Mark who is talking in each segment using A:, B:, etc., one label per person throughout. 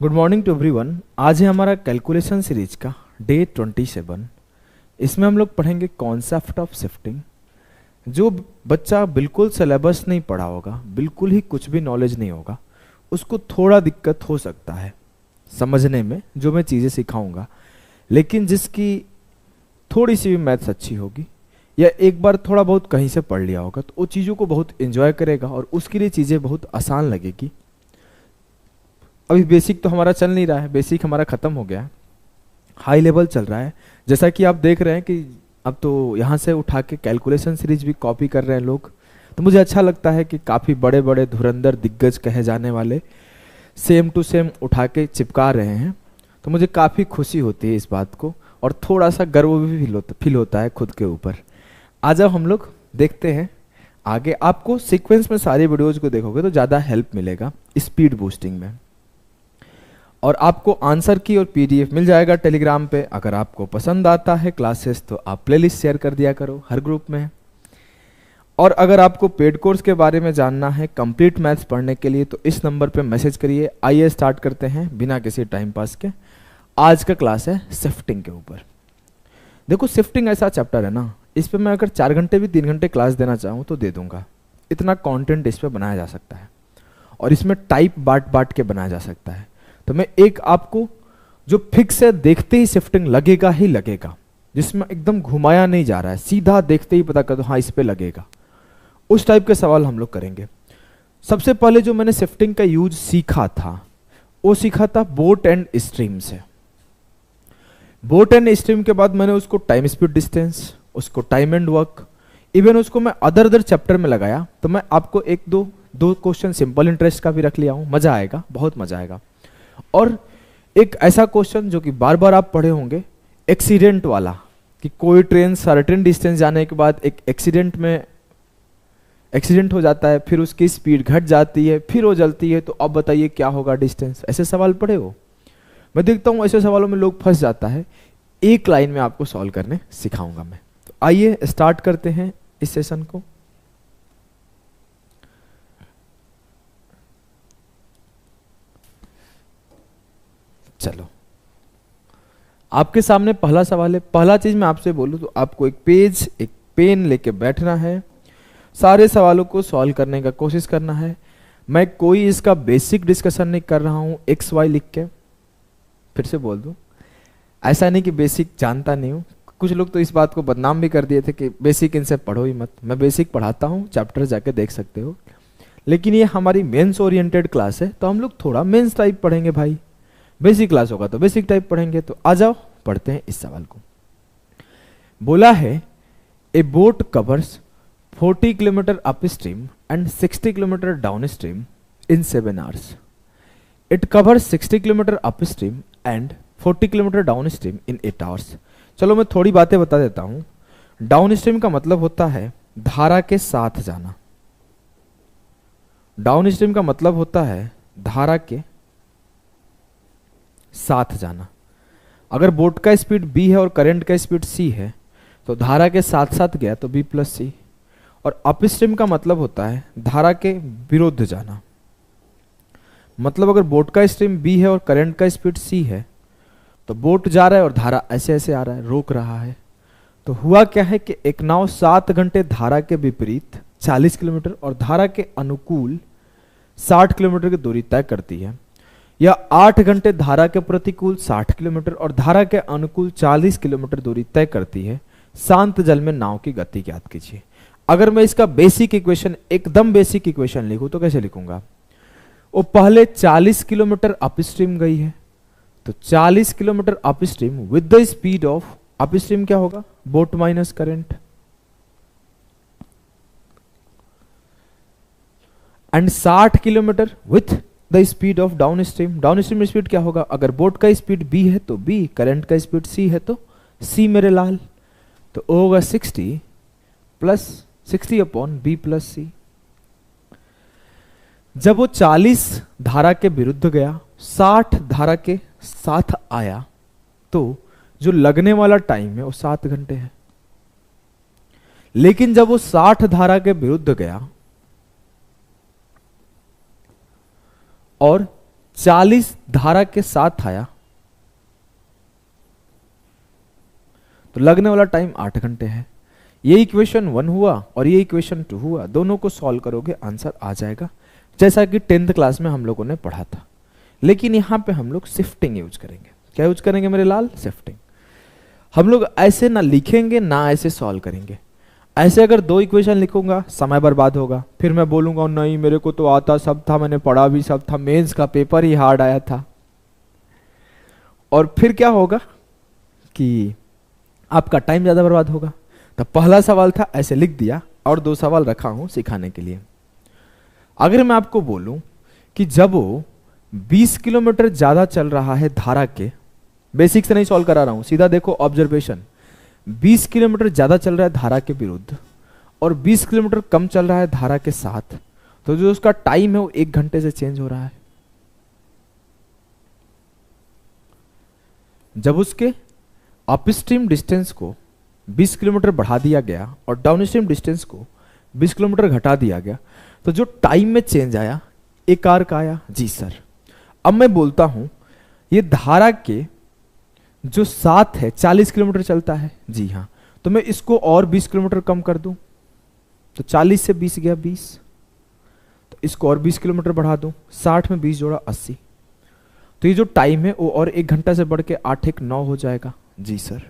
A: Good morning to everyone. आज है हमारा कैलकुलेशन सीरीज का डे 27। इसमें हम लोग पढ़ेंगे कॉन्सेप्ट ऑफ शिफ्टिंग। जो बच्चा बिल्कुल सिलेबस नहीं पढ़ा होगा, बिल्कुल ही कुछ भी नॉलेज नहीं होगा, उसको थोड़ा दिक्कत हो सकता है समझने में जो मैं चीज़ें सिखाऊंगा। लेकिन जिसकी थोड़ी सी भी मैथ्स अच्छी होगी या एक बार थोड़ा बहुत कहीं से पढ़ लिया होगा तो वो चीज़ों को बहुत एंजॉय करेगा और उसके लिए चीज़ें बहुत आसान लगेगी। अभी बेसिक तो हमारा चल नहीं रहा है, बेसिक हमारा ख़त्म हो गया है, हाई लेवल चल रहा है। जैसा कि आप देख रहे हैं कि अब तो यहाँ से उठा के कैलकुलेशन सीरीज भी कॉपी कर रहे हैं लोग। तो मुझे अच्छा लगता है कि काफ़ी बड़े बड़े धुरंधर दिग्गज कहे जाने वाले सेम टू सेम उठा के चिपका रहे हैं। तो मुझे काफ़ी खुशी होती है इस बात को और थोड़ा सा गर्व भी फील होता है खुद के ऊपर। आज अब हम लोग देखते हैं आगे। आपको सीक्वेंस में सारी वीडियोज़ को देखोगे तो ज़्यादा हेल्प मिलेगा स्पीड बूस्टिंग में। और आपको आंसर की और पीडीएफ मिल जाएगा टेलीग्राम पे। अगर आपको पसंद आता है क्लासेस तो आप प्लेलिस्ट शेयर कर दिया करो हर ग्रुप में। और अगर आपको पेड कोर्स के बारे में जानना है कंप्लीट मैथ्स पढ़ने के लिए तो इस नंबर पे मैसेज करिए। आइए स्टार्ट करते हैं बिना किसी टाइम पास के। आज का क्लास है शिफ्टिंग के ऊपर। देखो शिफ्टिंग ऐसा चैप्टर है ना, इस पर मैं अगर 4 घंटे भी 3 घंटे क्लास देना चाहूँ तो दे दूंगा। इतना कंटेंट इस पर बनाया जा सकता है और इसमें टाइप बांट बांट के बनाया जा सकता है। तो मैं एक आपको जो फिक्स है देखते ही शिफ्टिंग लगेगा ही लगेगा, जिसमें एकदम घुमाया नहीं जा रहा है, सीधा देखते ही पता कर दो हाँ इस पे लगेगा, उस टाइप के सवाल हम लोग करेंगे। सबसे पहले जो मैंने शिफ्टिंग का यूज सीखा था वो सीखा था बोट एंड स्ट्रीम से। बोट एंड स्ट्रीम के बाद मैंने उसको टाइम स्पीड डिस्टेंस, उसको टाइम एंड वर्क, इवन उसको मैं अदर चैप्टर में लगाया। तो मैं आपको एक दो क्वेश्चन सिंपल इंटरेस्ट का भी रख लिया हूं, मजा आएगा, बहुत मजा आएगा। और एक ऐसा क्वेश्चन जो कि बार बार आप पढ़े होंगे, एक्सीडेंट वाला, कि कोई ट्रेन सर्टेन डिस्टेंस जाने के बाद एक एक्सीडेंट हो जाता है, फिर उसकी स्पीड घट जाती है, फिर वो जलती है, तो अब बताइए क्या होगा डिस्टेंस। ऐसे सवाल पढ़े हो? मैं देखता हूँ ऐसे सवालों में लोग फंस जाता है। एक लाइन में आपको सॉल्व करने सिखाऊंगा मैं। तो आइए स्टार्ट करते हैं इस सेशन को। चलो आपके सामने पहला सवाल है। पहला चीज मैं आपसे बोलूं तो आपको एक पेज एक पेन लेके बैठना है, सारे सवालों को सॉल्व करने का कोशिश करना है। मैं कोई इसका बेसिक डिस्कशन नहीं कर रहा हूं एक्स वाई लिख के। फिर से बोल दूं, ऐसा नहीं कि बेसिक जानता नहीं हूं। कुछ लोग तो इस बात को बदनाम भी कर दिए थे कि बेसिक इनसे पढ़ो ही मत। मैं बेसिक पढ़ाता हूं, चैप्टर जाके देख सकते हो। लेकिन ये हमारी मेंस ओरिएंटेड क्लास है तो हम लोग थोड़ा मेंस टाइप पढ़ेंगे भाई। बेसिक क्लास होगा तो बेसिक टाइप पढ़ेंगे। तो आ जाओ पढ़ते हैं इस सवाल को। बोला है ए boat covers 40 kilometre up stream and 60 kilometre down stream in 7 hours. It covers 60 kilometre up stream and 40 kilometre down stream in 8 hours. चलो मैं थोड़ी बातें बता देता हूं। डाउन स्ट्रीम का मतलब होता है धारा के साथ जाना। डाउन स्ट्रीम का मतलब होता है धारा के साथ जाना। अगर बोट का स्पीड b है और करंट का स्पीड c है तो धारा के साथ साथ गया तो b प्लस सी। और अपस्ट्रीम का मतलब होता है धारा के विरुद्ध जाना। मतलब अगर बोट का स्ट्रीम b है और करंट का स्पीड c है तो बोट जा रहा है और धारा ऐसे ऐसे आ रहा है, रोक रहा है। तो हुआ क्या है कि एक नाव 7 घंटे धारा के विपरीत 40 किलोमीटर और धारा के अनुकूल 60 किलोमीटर की दूरी तय करती है, या 8 घंटे धारा के प्रतिकूल 60 किलोमीटर और धारा के अनुकूल 40 किलोमीटर दूरी तय करती है। शांत जल में नाव की गति ज्ञात कीजिए। अगर मैं इसका बेसिक इक्वेशन, एकदम बेसिक इक्वेशन लिखूं तो कैसे लिखूंगा? वो पहले 40 किलोमीटर अपस्ट्रीम गई है तो 40 kilometre upstream with the speed of, upstream क्या होगा? Boat minus current, and 60 kilometre with the speed of down stream. Down stream speed क्या होगा? अगर बोट का स्पीड b है तो b, करंट का स्पीड c है तो c मेरे लाल। तो O होगा 60 अपॉन b प्लस सी। जब वो 40 धारा के विरुद्ध गया, 60 धारा के साथ आया, तो जो लगने वाला टाइम है वो 7 घंटे है। लेकिन जब वो 60 धारा के विरुद्ध गया और 40 धारा के साथ आया तो लगने वाला टाइम 8 घंटे है। ये इक्वेशन 1 हुआ और ये इक्वेशन 2 हुआ, दोनों को सॉल्व करोगे आंसर आ जाएगा, जैसा कि 10th क्लास में हम लोगों ने पढ़ा था। लेकिन यहां पे हम लोग शिफ्टिंग यूज करेंगे। क्या यूज करेंगे मेरे लाल? शिफ्टिंग। हम लोग ऐसे ना लिखेंगे ना ऐसे सॉल्व करेंगे। ऐसे अगर 2 इक्वेशन लिखूंगा समय बर्बाद होगा, फिर मैं बोलूंगा नहीं मेरे को तो आता सब था, मैंने पढ़ा भी सब था, मेंस का पेपर ही हार्ड आया था। और फिर क्या होगा कि आपका टाइम ज्यादा बर्बाद होगा। तो पहला सवाल था ऐसे लिख दिया और 2 सवाल रखा हूं सिखाने के लिए। अगर मैं आपको बोलूं कि जब वो 20 किलोमीटर ज्यादा चल रहा है धारा के, बेसिक से नहीं सॉल्व करा रहा हूं, सीधा देखो ऑब्जर्वेशन, 20 किलोमीटर ज्यादा चल रहा है धारा के विरुद्ध और 20 किलोमीटर कम चल रहा है धारा के साथ, तो जो उसका टाइम है वो 1 घंटे से चेंज हो रहा है। जब उसके अपस्ट्रीम डिस्टेंस को 20 किलोमीटर बढ़ा दिया गया और डाउनस्ट्रीम डिस्टेंस को 20 किलोमीटर घटा दिया गया, तो जो टाइम में चेंज आया 1 आवर का आया। जी सर। अब मैं बोलता हूं ये धारा के जो साथ है 40 किलोमीटर चलता है। जी हाँ, तो मैं इसको और 20 किलोमीटर कम कर दूं, तो 40 से 20 गया 20, तो इसको और 20 किलोमीटर बढ़ा दूं, 60 में 20 जोड़ा 80, तो ये जो टाइम है वो और 1 घंटा से बढ़ के 8 1 9 हो जाएगा। जी सर।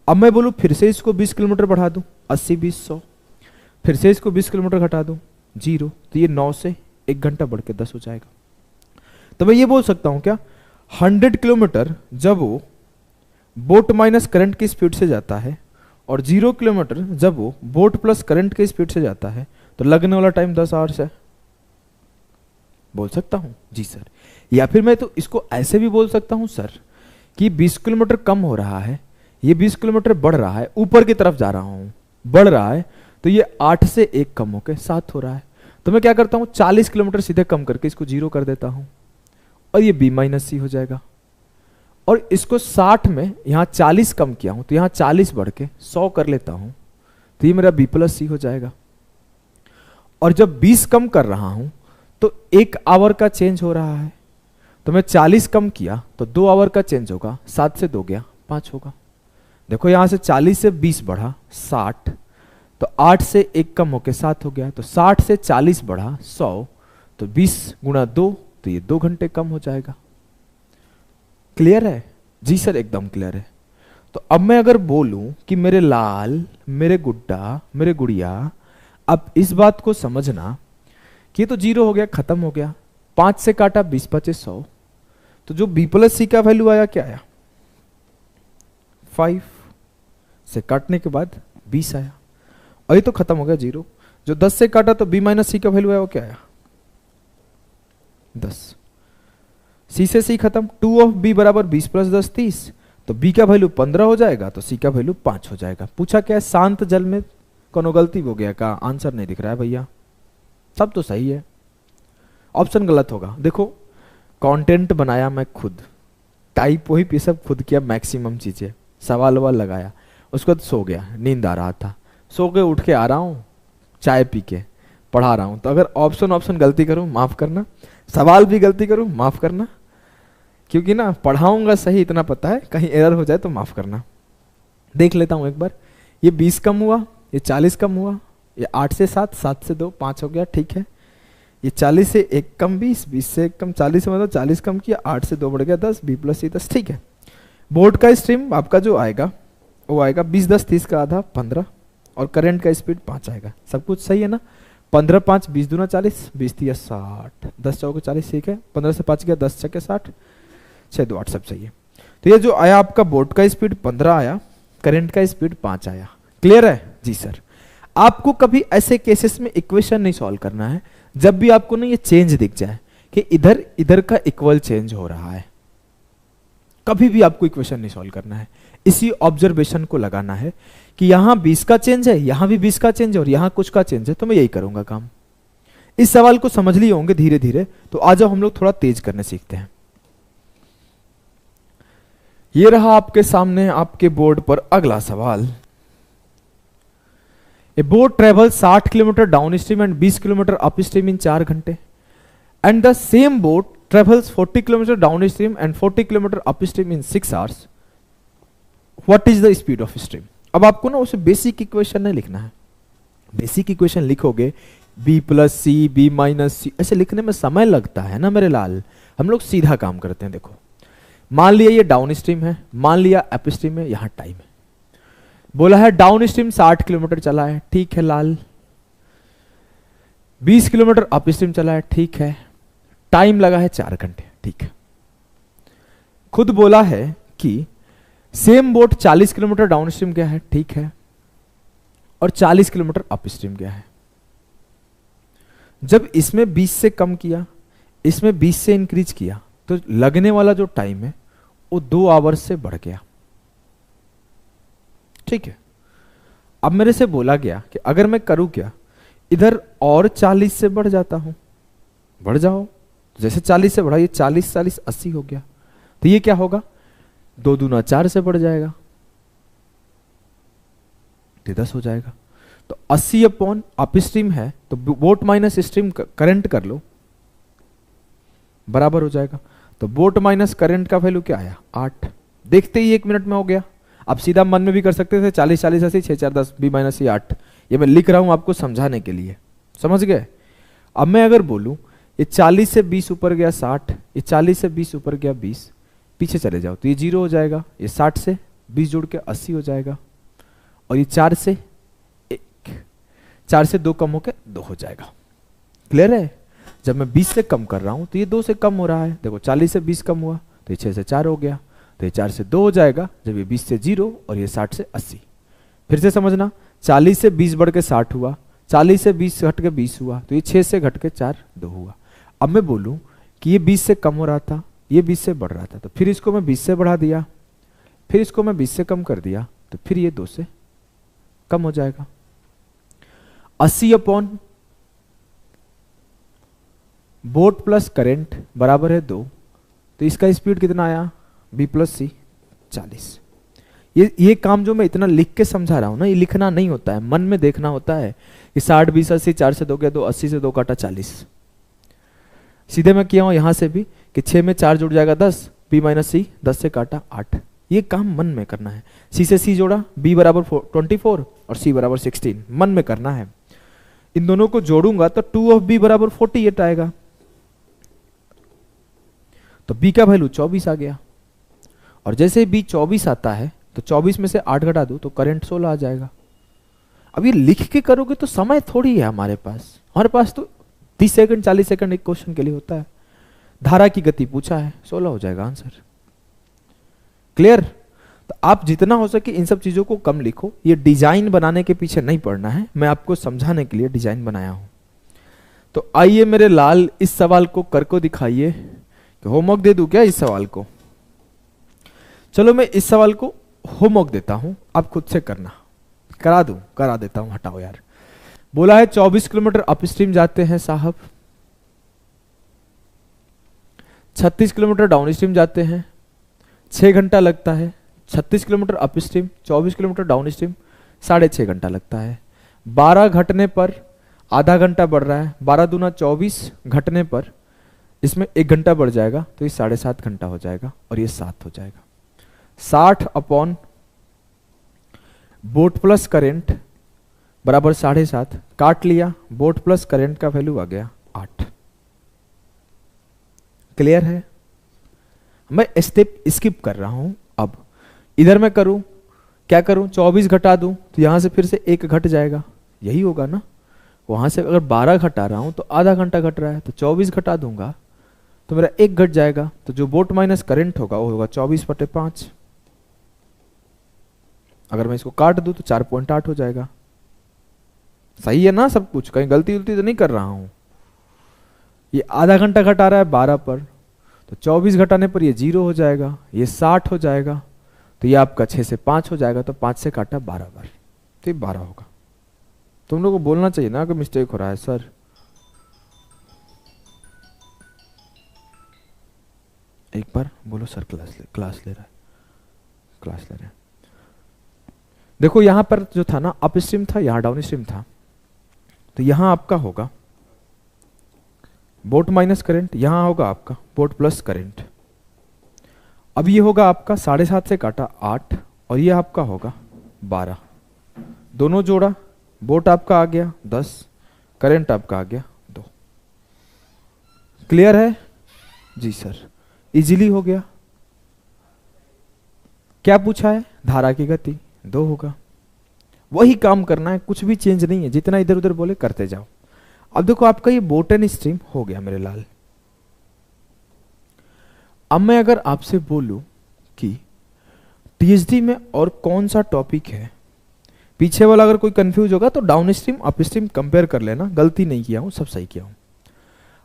A: अब मैं बोलूं फिर से इसको 20 किलोमीटर बढ़ा दूं, 80 20 100, फिर से इसको 20 किलोमीटर घटा दूं 0, तो ये 9 से 1 घंटा बढ़ के 10 हो जाएगा। तो मैं ये बोल सकता हूं क्या, 100 किलोमीटर जब वो बोट माइनस करंट की स्पीड से जाता है और 0 किलोमीटर जब वो बोट प्लस करंट की स्पीड से जाता है, तो लगने वाला टाइम 10 आवर्स है। बोल सकता हूं? जी सर। या फिर मैं तो इसको ऐसे भी बोल सकता हूं सर कि 20 किलोमीटर कम हो रहा है, ये 20 किलोमीटर बढ़ रहा है, ऊपर की तरफ जा रहा हूं, बढ़ रहा है, तो ये 8 से 1 कम होकर 7 हो रहा है। तो मैं क्या करता हूं, 40 किलोमीटर सीधे कम करके इसको 0 कर देता हूं और ये b माइनस सी हो जाएगा। और इसको 60 में यहां 40 कम किया हूं, तो यहां 40 बढ़ के 100 कर लेता हूं, तो ये मेरा b प्लस सी हो जाएगा। और जब 20 कम कर रहा हूं तो 1 आवर का चेंज हो रहा है, तो मैं 40 कम किया तो 2 आवर का चेंज होगा, 7 से 2 गया 5 होगा। देखो यहां से 40 से 20 बढ़ा 60, तो 8 से 1 कम होके 7 हो गया, तो 60 से 40 बढ़ा 100, तो 20 गुणा 2, तो ये 2 घंटे कम हो जाएगा। क्लियर है? जी सर एकदम क्लियर है। तो अब मैं अगर बोलूं कि मेरे लाल, मेरे गुड्डा, मेरे गुड़िया, अब इस बात को समझना कि ये तो 0 हो गया, खत्म हो गया, 5 से काटा 20 5 100, तो जो b प्लस सी का वैल्यू आया क्या आया, 5 से काटने के बाद 20 आया, और ये तो खत्म हो गया 0। जो 10 से काटा तो b माइनस सी का वैल्यू आया, वो क्या आया 10। c से c खत्म, 2 ऑफ b बराबर 20 प्लस 10 30, तो b का वैल्यू 15 हो जाएगा, तो c का वैल्यू 5 हो जाएगा। पूछा क्या है, शांत जल में कोनो गलती हो गया का? आंसर नहीं दिख रहा है भैया, सब तो सही है, ऑप्शन गलत होगा। देखो कंटेंट बनाया मैं खुद, टाइप वही पे सब खुद किया, मैक्सिमम चीजें, सवाल वाल लगाया, उसके बाद सो गया, नींद आ रहा था, सो के उठ के आ रहा हूँ, चाय पी के पढ़ा रहा हूँ। तो अगर ऑप्शन गलती करूँ माफ करना, सवाल भी गलती करूँ माफ करना, क्योंकि ना पढ़ाऊंगा सही इतना पता है, कहीं एरर हो जाए तो माफ करना। देख लेता हूँ एक बार, ये 20 कम हुआ, ये 40 कम हुआ, ये 8 से 7, 7 से 2 5 हो गया, ठीक है। ये 40 से 1 कम 20, 20 से 1 कम 40 से मतलब 40 कम किया, 8 से 2 बढ़ गया 10, b प्लस सी 10, ठीक है। बोर्ड का स्ट्रीम आपका जो आएगा वो आएगा 20 10 30 का आधा 15, और करंट का स्पीड 5 आएगा। सब कुछ सही है ना? 15 5 20 दूना 40, 20 3 60, 10 चौके 40, ठीक है। 15 से 5 गया, 10 छक्के 60, 6 2 8, सब सही है। तो ये जो आया आपका बोर्ड का स्पीड 15 आया, करंट का स्पीड 5 आया। क्लियर है? जी सर। आपको कभी ऐसे केसेस में इक्वेशन नहीं सॉल्व करना है जब भी आपको ना ये चेंज दिख जाए कि इधर इधर का इक्वल चेंज हो रहा है, कभी भी आपको इक्वेशन नहीं सॉल्व करना है। इसी ऑब्जर्वेशन को लगाना है कि यहां 20 का चेंज है, यहां भी 20 का चेंज है और यहां कुछ का चेंज है, तो मैं यही करूंगा काम। इस सवाल को समझ लिए होंगे धीरे धीरे, तो आ जाओ हम लोग थोड़ा तेज करने सीखते हैं। ये रहा आपके सामने आपके बोर्ड पर अगला सवाल। A boat travels 60 kilometre downstream and 20 kilometre upstream in 4 घंटे, and the same boat travels 40 kilometre downstream and 40 kilometre upstream in 6 hours, what is the speed of stream. अब आपको ना उसे basic equation नहीं लिखना है, basic equation लिखोगे b plus C B minus C, ऐसे लिखने में समय लगता है ना मेरे लाल। हम लोग सीधा काम करते हैं। देखो मान लिया ये डाउन स्ट्रीम है, मान लिया अप स्ट्रीम है, यहां टाइम है, बोला है डाउन स्ट्रीम 60 किलोमीटर चला है, ठीक है लाल। 20 किलोमीटर अप स्ट्रीम चला है, ठीक है। टाइम लगा है 4 घंटे, ठीक है। खुद बोला है कि same boat 40 kilometre down stream गया है, ठीक है, और 40 किलोमीटर अप स्ट्रीम गया है। जब इसमें 20 से कम किया, इसमें 20 से इंक्रीज किया, तो लगने वाला जो टाइम है वो 2 आवर्स से बढ़ गया, ठीक है। अब मेरे से बोला गया कि अगर मैं करूं क्या, इधर और 40 से बढ़ जाता हूं, बढ़ जाओ, जैसे 40 से बढ़ा, ये 40 40 80 हो गया, तो ये क्या होगा, 2 दूना 4 से बढ़ जाएगा, तो 10 हो जाएगा। तो 80 अपॉन अप स्ट्रीम है, तो बोट माइनस स्ट्रीम करंट कर लो, बराबर हो जाएगा। तो बोट माइनस करंट का वैल्यू क्या आया, 8। देखते ही 1 मिनट में हो गया। आप सीधा मन में भी कर सकते थे, 40 40 80 6 4 10 b माइनस सी 8। ये मैं लिख रहा हूं आपको समझाने के लिए, समझ गए। अब मैं अगर बोलूं ये 40 से 20 ऊपर गया 60, ये 40 से 20 ऊपर गया 20, पीछे चले जाओ तो ये 0 हो जाएगा, ये 60 से 20 जुड़ के 80 हो जाएगा, और ये 4 से 2 कम होकर 2 हो जाएगा। क्लियर है। जब मैं 20 से कम कर रहा हूं तो ये 2 से कम हो रहा है। देखो 40 से 20 कम हुआ तो ये 6 से 4 हो गया, तो ये 4 से 2 हो जाएगा, जब ये 20 से 0 और ये 60 से 80। फिर से समझना, 40 से 20 बढ़ के 60 हुआ, 40 से 20 घट के 20 हुआ, तो ये 6 से घट के 4 2 हुआ। अब मैं बोलूं कि ये 20 से कम हो रहा था, ये 20 से बढ़ रहा था, तो फिर इसको मैं 20 से बढ़ा दिया, फिर इसको मैं 20 से कम कर दिया, तो फिर ये 2 से कम हो जाएगा। 80 अपॉन बोट प्लस करंट बराबर है 2, तो इसका स्पीड कितना आया, b प्लस सी 40। ये काम जो मैं इतना लिख के समझा रहा हूं ना, ये लिखना नहीं होता है, मन में देखना होता है कि 60 20 80, 4 से 2 गया 2, 80 से 2 काटा 40। सीधे मैं किया हूं यहां से भी कि 6 में 4 जुड़ जाएगा 10, b माइनस सी 10 से काटा 8। ये काम मन में करना है। c से c जोड़ा, b बराबर 24 और c बराबर 16, मन में करना है। इन दोनों को जोड़ूंगा तो 2 ऑफ b बराबर 48 आएगा, तो b का वैल्यू 24 आ गया। और जैसे b 24 आता है तो 24 में से 8 घटा दो तो करंट 16 आ जाएगा। अब ये लिख के करोगे तो समय थोड़ी है हमारे पास तो 30 सेकंड 40 सेकंड एक क्वेश्चन के लिए होता है। धारा की गति पूछा है, 16 हो जाएगा आंसर। क्लियर। तो आप जितना हो सके इन सब चीजों को कम लिखो, ये डिजाइन बनाने के पीछे नहीं पड़ना है, मैं आपको समझाने के लिए डिजाइन बनाया हूं। तो आइए मेरे लाल इस सवाल को करके दिखाइए। होमवर्क दे दूं क्या इस सवाल को? चलो मैं इस सवाल को होमवर्क देता हूं, आप खुद से करना। करा देता हूं, हटाओ यार। बोला है 24 किलोमीटर अपस्ट्रीम जाते हैं साहब, 36 किलोमीटर डाउनस्ट्रीम जाते हैं, 6 घंटा लगता है। 36 किलोमीटर अपस्ट्रीम, 24 किलोमीटर डाउनस्ट्रीम, 6.5 घंटा लगता है। 12 घटने पर आधा घंटा बढ़ रहा है, 12 दूना 24 घटने पर इसमें 1 घंटा बढ़ जाएगा, तो ये 7.5 घंटा हो जाएगा और ये 7 हो जाएगा। 60 अपॉन बोट प्लस करेंट बराबर 7.5, काट लिया, बोट प्लस करेंट का वैल्यू आ गया 8। क्लियर है। मैं स्टेप स्किप कर रहा हूं। अब इधर मैं करूं, क्या करूं, 24 घटा दूं तो यहां से फिर से 1 घट जाएगा, यही होगा ना। वहां से अगर 12 घटा रहा हूं तो आधा घंटा घट रहा है, तो 24 घटा दूंगा तो मेरा 1 घट जाएगा, तो जो बोट माइनस करंट होगा वो होगा 24/5। अगर मैं इसको काट दूं तो 4.8 हो जाएगा। सही है ना सब कुछ, कहीं गलती उलती तो नहीं कर रहा हूं। ये आधा घंटा घटा रहा है 12 पर, तो 24 घटाने पर ये 0 हो जाएगा, ये 60 हो जाएगा, तो ये आपका 6 से 5 हो जाएगा, तो 5 से काटा 12 बार, तो ये 12 होगा। तुम लोगों को बोलना चाहिए ना कि मिस्टेक हो रहा है सर। एक बार बोलो सर क्लास ले रहे हैं। देखो यहां पर जो था ना अप स्ट्रीम था, यहां डाउन स्ट्रीम था, तो यहां आपका होगा बोट माइनस करंट, यहां होगा आपका बोट प्लस करंट। अब ये होगा आपका 7.5 से काटा 8 और ये आपका होगा 12, दोनों जोड़ा, बोट आपका आ गया 10, करंट आपका आ गया 2। क्लियर है जी सर, इजीली हो गया। क्या पूछा है, धारा की गति 2 होगा, वही काम करना है, कुछ भी चेंज नहीं है, जितना इधर उधर बोले करते जाओ। अब देखो आपका ये बोट एंड स्ट्रीम हो गया मेरे लाल। अब मैं अगर आपसे बोलूं कि टीएचडी में और कौन सा टॉपिक है, पीछे वाला अगर कोई कंफ्यूज होगा तो down stream up stream compare कर लेना, गलती नहीं किया हूं, सब सही किया हूं।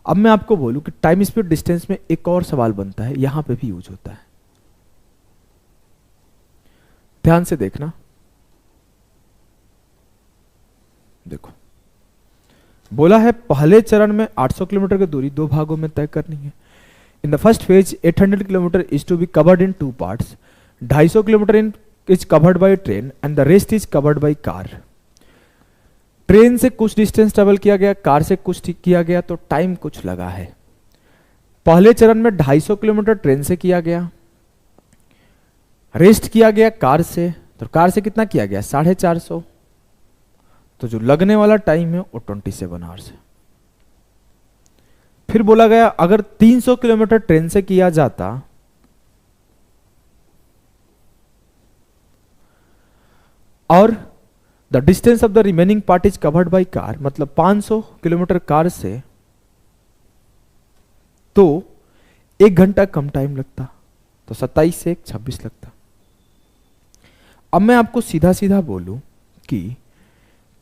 A: अब मैं आपको बोलूं कि टाइम स्पीड डिस्टेंस में एक और सवाल बनता है, यहां पे भी यूज होता है, ध्यान से देखना। देखो बोला है पहले चरण में 800 किलोमीटर की दूरी 2 भागों में तय करनी है। In the first phase 800 kilometre is to be covered in 2 parts, 250 kilometre in is covered by train and the rest is covered by car. Train से कुछ डिस्टेंस ट्रेवल किया गया, कार से कुछ किया गया, तो टाइम कुछ लगा है। पहले चरण में 250 किलोमीटर ट्रेन से किया गया, रेस्ट किया गया कार से, तो कार से कितना किया गया 450, तो जो लगने वाला टाइम है वो 27 आवर्स है। फिर बोला गया अगर 300 किलोमीटर ट्रेन से किया जाता और the distance of the remaining part is covered by car, मतलब 500 किलोमीटर कार से, तो 1 घंटा कम टाइम लगता, तो 27 से 26 लगता। अब मैं आपको सीधा सीधा बोलूं कि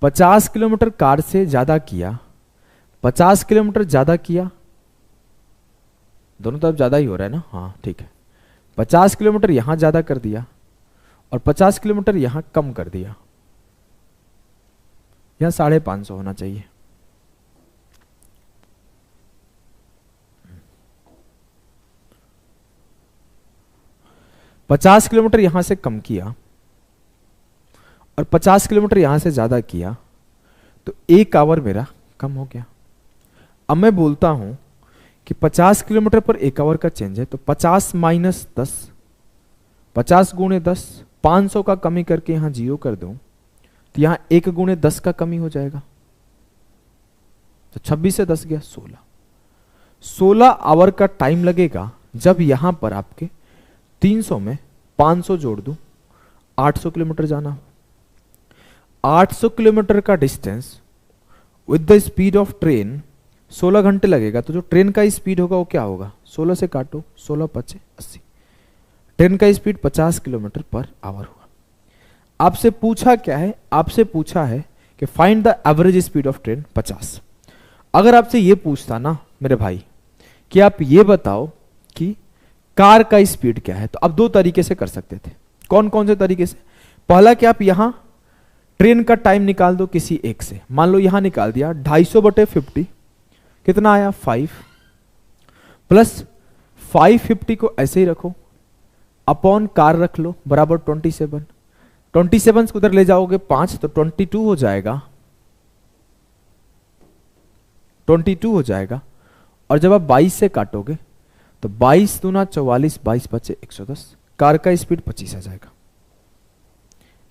A: 50 किलोमीटर कार से ज्यादा किया, 50 किलोमीटर ज्यादा किया, दोनों तरफ ज्यादा ही हो रहा है ना, हाँ ठीक है, 50 किलोमीटर यहां ज्यादा कर दिया और 50 किलोमीटर यहां कम कर दिया, यहां 550 होना चाहिए। पचास किलोमीटर यहां से कम किया और 50 किलोमीटर यहां से ज्यादा किया, तो 1 आवर मेरा कम हो गया। अब मैं बोलता हूं कि 50 किलोमीटर पर 1 आवर का चेंज है, तो 50 माइनस 10, 50 गुणे 10, 500 का कमी करके यहां 0 कर दूं, तो यहां 1 गुणे 10 का कमी हो जाएगा, तो 26 से 10 गया 16, 16 आवर का टाइम लगेगा। जब यहां पर आपके 300 में 500 जोड़ दूं, 800 किलोमीटर जाना हो, 800 किलोमीटर का distance with the speed of train 16 घंटे लगेगा, तो जो ट्रेन का स्पीड होगा वो क्या होगा, 16 से काटो, 16 5 80, ट्रेन का स्पीड 50 किलोमीटर पर आवर हुआ। आपसे पूछा क्या है, आपसे पूछा है कि find the average speed of train 50। अगर आपसे ये पूछता ना मेरे भाई कि आप ये बताओ कि कार का स्पीड क्या है, तो आप 2 तरीके से कर सकते थे। कौन कौन से तरीके से, पहला कि आप यहां ट्रेन का टाइम निकाल दो किसी एक से, मान लो यहां निकाल दिया 250/50 कितना आया 5, प्लस 550 को ऐसे ही रखो, अपॉन कार रख लो बराबर 27, 27 को उधर ले जाओगे 5, तो 22 हो जाएगा, 22 हो जाएगा। और जब आप 22 से काटोगे तो 22 दूना 44, 22 बचे 110, कार का स्पीड 25 आ जाएगा।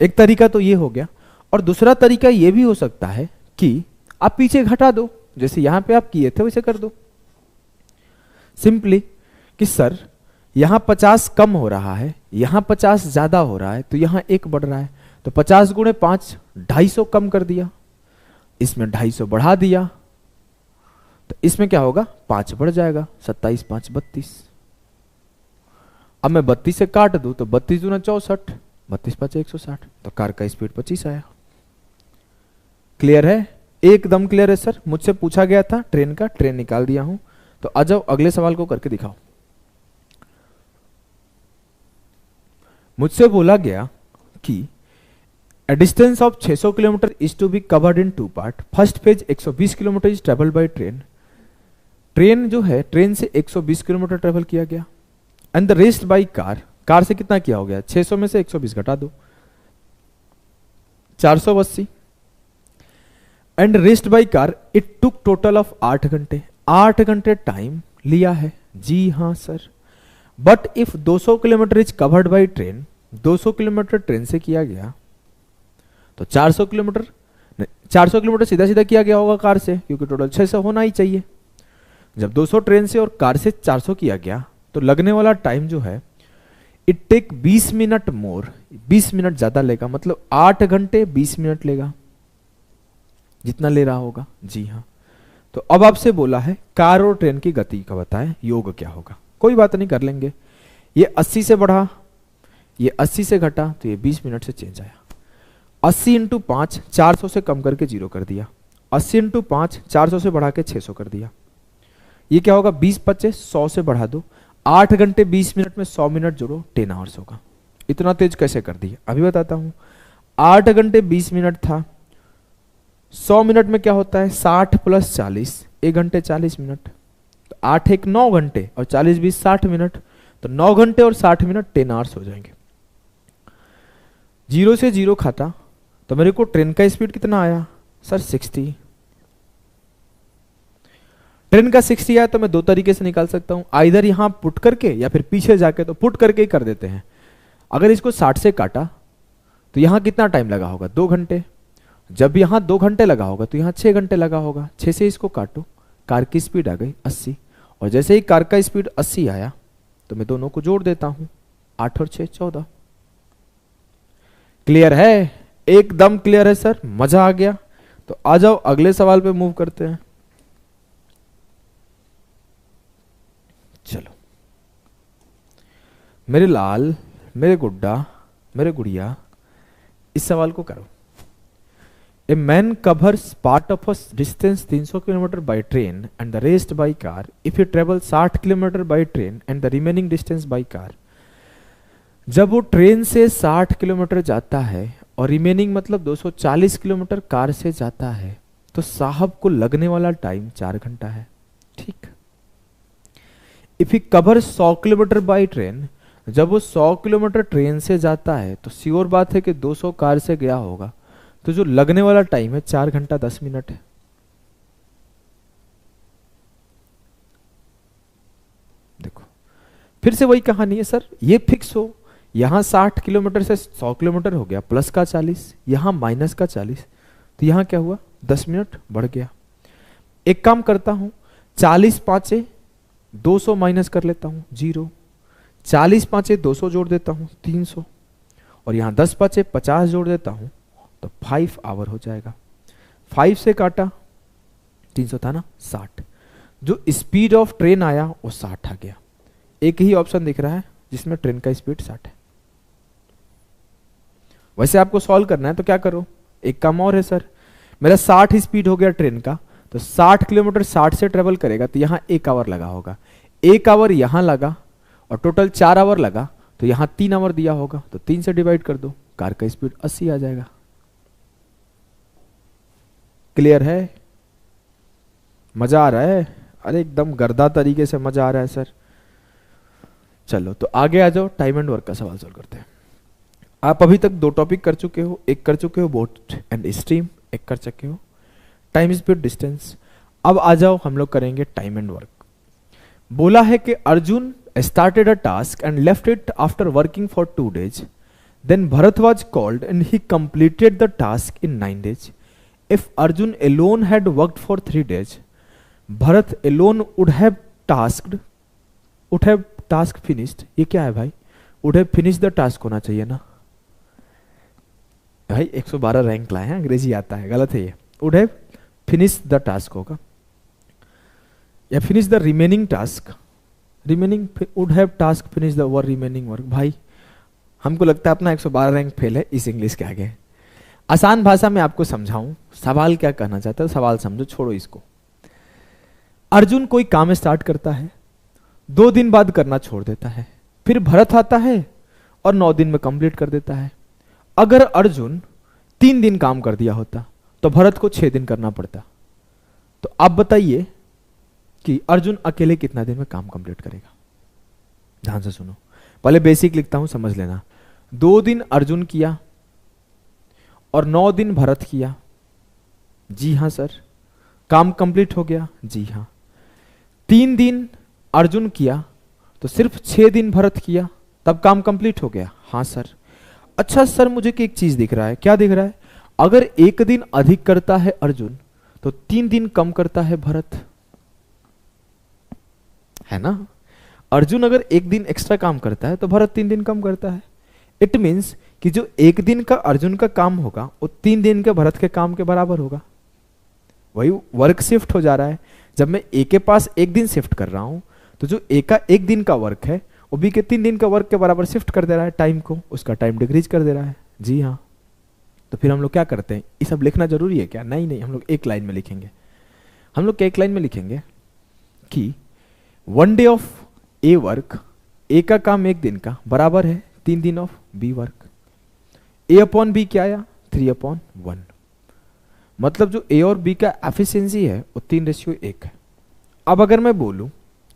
A: एक तरीका तो ये हो गया, और दूसरा तरीका ये भी हो सकता है कि आप पीछे घटा दो, जैसे यहां पे आप किए थे वैसे कर दो सिंपली, कि सर यहां 50 कम हो रहा है, यहां 50 ज्यादा हो रहा है, तो यहां 1 बढ़ रहा है, तो 50 गुणे 5 250 कम कर दिया, इसमें 250 बढ़ा दिया, तो इसमें क्या होगा 5 बढ़ जाएगा, 27 5 32। अब मैं 32 से काट दूं तो 32 दूना 64, 32 5 160, तो कार का स्पीड 25 आया। क्लियर है, एकदम क्लियर है सर। मुझसे पूछा गया था ट्रेन का, ट्रेन निकाल दिया हूं। तो आ जाओ अगले सवाल को करके दिखाओ। मुझसे बोला गया कि a distance of 600 kilometre is to be covered in 2 part. First phase 120 kilometre is travel by train. Train जो है, ट्रेन से 120 किलोमीटर ट्रेवल किया गया, and the rest by car, car से कितना किया हो गया, 600 में से 120 घटा दो, 480, and rest by car it took total of 8 घंटे। 8 घंटे टाइम लिया है। जी हाँ sir. But if 200 kilometre is covered by train, 200 kilometre train से किया गया तो 400 किलोमीटर 400 किलोमीटर सीधा सीधा किया गया होगा कार से, क्योंकि टोटल 600 होना ही चाहिए। जब 200 ट्रेन से और कार से 400 किया गया तो लगने वाला टाइम जो है it take 20 minute more, 20 minute ज्यादा लेगा, मतलब 8 घंटे 20 मिनट लेगा जितना ले रहा होगा। जी हाँ। तो अब आपसे बोला है कार और ट्रेन की गति का बताएं, योग क्या होगा। कोई बात नहीं, कर लेंगे। ये 80 से बढ़ा, ये 80 से घटा, तो ये 20 मिनट से चेंज आया। 80 इंटू 5 400 से कम करके 0 कर दिया, 80 इंटू 5 400 से बढ़ा के 600 कर दिया। ये क्या होगा, 20 बचे 100 से बढ़ा दो, 8 घंटे 20 मिनट में 100 मिनट जोड़ो, 10 आवर्स होगा। इतना तेज कैसे कर दिया अभी बताता हूं। 8 घंटे 20 मिनट था, 100 मिनट में क्या होता है 60 प्लस 40, 1 घंटे 40 मिनट, तो 8 1 9 घंटे और 40 20 60 मिनट, तो 9 घंटे और 60 मिनट 10 आवर्स हो जाएंगे। 0 से 0 खाता तो मेरे को ट्रेन का स्पीड कितना आया सर 60। ट्रेन का 60 आया तो मैं दो तरीके से निकाल सकता हूं, आइदर यहां पुट करके या फिर पीछे जाके, तो पुट करके ही कर देते हैं। अगर इसको 60 से काटा तो यहां कितना टाइम लगा होगा 2 घंटे, जब यहां 2 घंटे लगा होगा तो यहां 6 घंटे लगा होगा। 6 से इसको काटो, कार की स्पीड आ गई 80, और जैसे ही कार का स्पीड 80 आया तो मैं दोनों को जोड़ देता हूं, 8 और 6 14। क्लियर है, एकदम क्लियर है सर, मजा आ गया। तो आ जाओ अगले सवाल पे मूव करते हैं। चलो मेरे लाल, मेरे गुड्डा, मेरे गुड़िया, इस सवाल को करो। A man covers part of a distance 300 kilometre bye train and the rest by car if you travel 60 kilometre bye train and the remaining distance by car. जब वो ट्रेन से 60 किलोमीटर जाता है और रिमेनिंग मतलब 240 किलोमीटर कार से जाता है, तो साहब को लगने वाला टाइम 4 घंटा है। ठीक। If you cover 100 kilometre by train, जब वो 100 किलोमीटर ट्रेन से जाता है तो श्योर बात है कि 200 कार से गया होगा, तो जो लगने वाला टाइम है 4 घंटा 10 मिनट है। देखो फिर से वही कहानी है सर, ये फिक्स हो, यहां 60 किलोमीटर से 100 किलोमीटर हो गया, प्लस का 40, यहां माइनस का 40, तो यहां क्या हुआ 10 मिनट बढ़ गया। एक काम करता हूं, 40 पांचे 200 माइनस कर लेता हूं 0, 40 पांचे 200 जोड़ देता हूं 300, और यहां 10 पांचे 50 जोड़ देता हूं तो 5 आवर हो जाएगा। 5 से काटा 300 था ना 60, जो स्पीड ऑफ ट्रेन आया वो 60 आ गया। एक ही ऑप्शन दिख रहा है जिसमें ट्रेन का स्पीड 60 है। वैसे आपको सॉल्व करना है तो क्या करो, एक काम और है सर, मेरा 60 स्पीड हो गया ट्रेन का, तो 60 किलोमीटर 60 से ट्रेवल करेगा तो यहां 1 आवर लगा होगा, 1 आवर यहां लगा और टोटल 4 आवर लगा, तो यहां 3 आवर दिया होगा, तो 3 से डिवाइड कर दो, कार का स्पीड 80 आ जाएगा। क्लियर है, मजा आ रहा है, अरे एकदम गर्दा तरीके से मजा आ रहा है सर। चलो तो आगे आ जाओ, टाइम एंड वर्क का सवाल सॉल्व करते हैं। आप अभी तक 2 टॉपिक कर चुके हो, एक कर चुके हो बोट एंड स्ट्रीम, एक कर चुके हो टाइम स्पीड डिस्टेंस। अब आ जाओ हम लोग करेंगे टाइम एंड वर्क। बोला है कि Arjun started a task and left it after working for 2 days, then Bharat was called and he completed the task in 9 days। If Arjun alone had worked for 3 days, Bharat alone would have task finished। ये क्या है भाई, would have finished the task होना चाहिए ना भाई, 112 rank लाए हैं, अंग्रेजी आता है, गलत है ये, would have finished the task होगा, या finish the remaining task, remaining would have task finish the remaining work। भाई हमको लगता है अपना 112 रैंक फेल है इस इंग्लिश के आगे। आसान भाषा में आपको समझाऊं, सवाल क्या कहना चाहता है, सवाल समझो, छोड़ो इसको। अर्जुन कोई काम स्टार्ट करता है, 2 दिन बाद करना छोड़ देता है, फिर भरत आता है और 9 दिन में कंप्लीट कर देता है। अगर अर्जुन 3 दिन काम कर दिया होता तो भरत को 6 दिन करना पड़ता। तो आप बताइए कि अर्जुन अकेले कितना दिन में काम कंप्लीट करेगा। ध्यान से सुनो, पहले बेसिक लिखता हूं, समझ लेना। 2 दिन अर्जुन किया और 9 दिन भरत किया। जी हां सर, काम कंप्लीट हो गया। जी हां, 3 दिन अर्जुन किया तो सिर्फ 6 दिन भरत किया, तब काम कंप्लीट हो गया। हाँ सर। अच्छा सर मुझे कि एक चीज दिख रहा है, क्या दिख रहा है? अगर 1 दिन अधिक करता है अर्जुन तो 3 दिन कम करता है भरत, है ना? अर्जुन अगर 1 दिन एक्स्ट्रा काम करता है तो भरत 3 दिन कम करता है। इट मीन्स कि जो 1 दिन का अर्जुन का काम होगा वो 3 दिन के भरत के काम के बराबर होगा। वही वर्क शिफ्ट हो जा रहा है। जब मैं ए के पास 1 दिन शिफ्ट कर रहा हूं तो जो ए का 1 दिन का वर्क है वो बी के 3 दिन का वर्क के बराबर शिफ्ट कर दे रहा है टाइम को, उसका टाइम डिक्रीज कर दे रहा है। जी हाँ। तो फिर हम लोग क्या करते हैं, ये सब लिखना जरूरी है क्या? नहीं नहीं, हम लोग एक लाइन में लिखेंगे। हम लोग एक लाइन में लिखेंगे कि 1 day of A work, A का काम 1 दिन का बराबर है 3 दिन of B work. A upon B क्या आया? 3/1। मतलब जो ए और बी का एफिशिएंसी है वो 3:1 है। अब अगर मैं बोलूं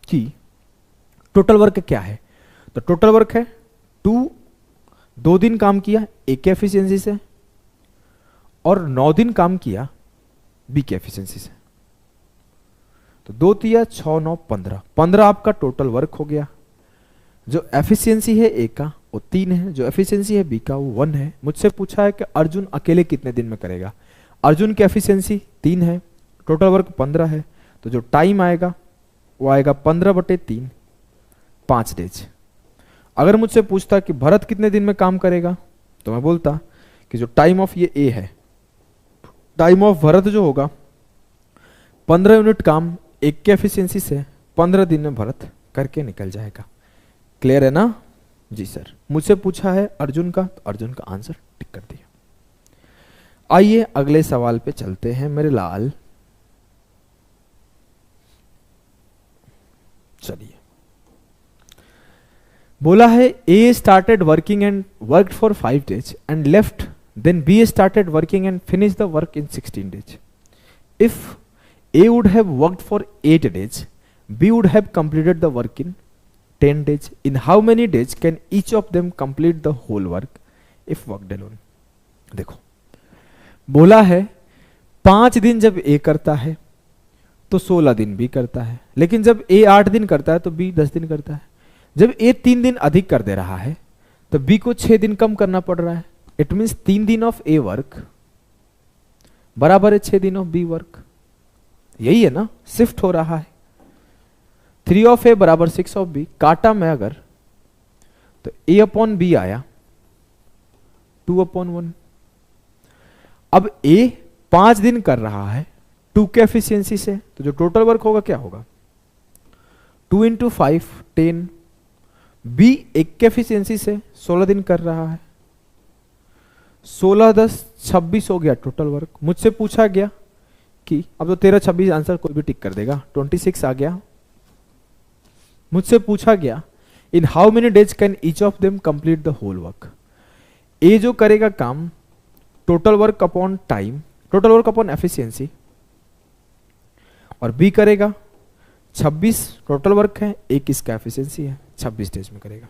A: कि टोटल वर्क क्या है, तो टोटल वर्क है 2 दिन काम किया ए के एफिशिएंसी से और 9 दिन काम किया बी के एफिशिएंसी से। तो 2 तिया 6 9 15, 15 आपका टोटल वर्क हो गया। जो एफिशिएंसी है ए का वो 3 है, जो एफिशिएंसी है बी का वो 1 है। मुझसे पूछा है कि अर्जुन अकेले कितने दिन में करेगा। अर्जुन की एफिशिएंसी 3 है, टोटल वर्क 15 है, तो जो टाइम आएगा वो आएगा 15/3, 5 डेज। अगर मुझसे पूछता कि भरत कितने दिन में काम करेगा तो मैं बोलता कि जो टाइम ऑफ ये ए है, टाइम ऑफ भरत जो होगा 15 यूनिट काम एक के एफिशिएंसी से 15 दिन में भरत करके निकल जाएगा। क्लियर है ना? जी सर। मुझसे पूछा है अर्जुन का, तो अर्जुन का आंसर टिक कर दिया। आइए अगले सवाल पे चलते हैं मेरे लाल। चलिए, बोला है A started working and worked for 5 days and left, then B started working and finish the work in 16 days। If A would have worked for 8 days, B would have completed the work in 10 days. In how many days can each of them complete the whole work if worked alone? देखो, बोला है 5 दिन जब A करता है तो 16 दिन B करता है, लेकिन जब A 8 दिन करता है तो B 10 दिन करता है। जब A 3 दिन अधिक कर दे रहा है तो B को 6 दिन कम करना पड़ रहा है। इट मीन्स 3 दिन ऑफ A वर्क बराबर है 6 दिन ऑफ B वर्क। यही है ना, शिफ्ट हो रहा है। 3 ऑफ ए बराबर 6 ऑफ बी। काटा मैं अगर तो ए अपॉन बी आया 2/1। अब ए 5 दिन कर रहा है 2 के एफिशिएंसी से, तो जो टोटल वर्क होगा क्या होगा? 2 × 5 10। बी 1 के एफिशिएंसी से 16 दिन कर रहा है, 16 10 26 हो गया टोटल वर्क। मुझसे पूछा गया कि अब तो 13 26 आंसर कोई भी टिक कर देगा, 26 आ गया। मुझसे पूछा गया in how many days can each of them complete the whole work. A जो करेगा काम total work upon time, total work upon efficiency, और बी करेगा 26 टोटल वर्क है, 1 इसका एफिशिएंसी है, 26 डेज में करेगा।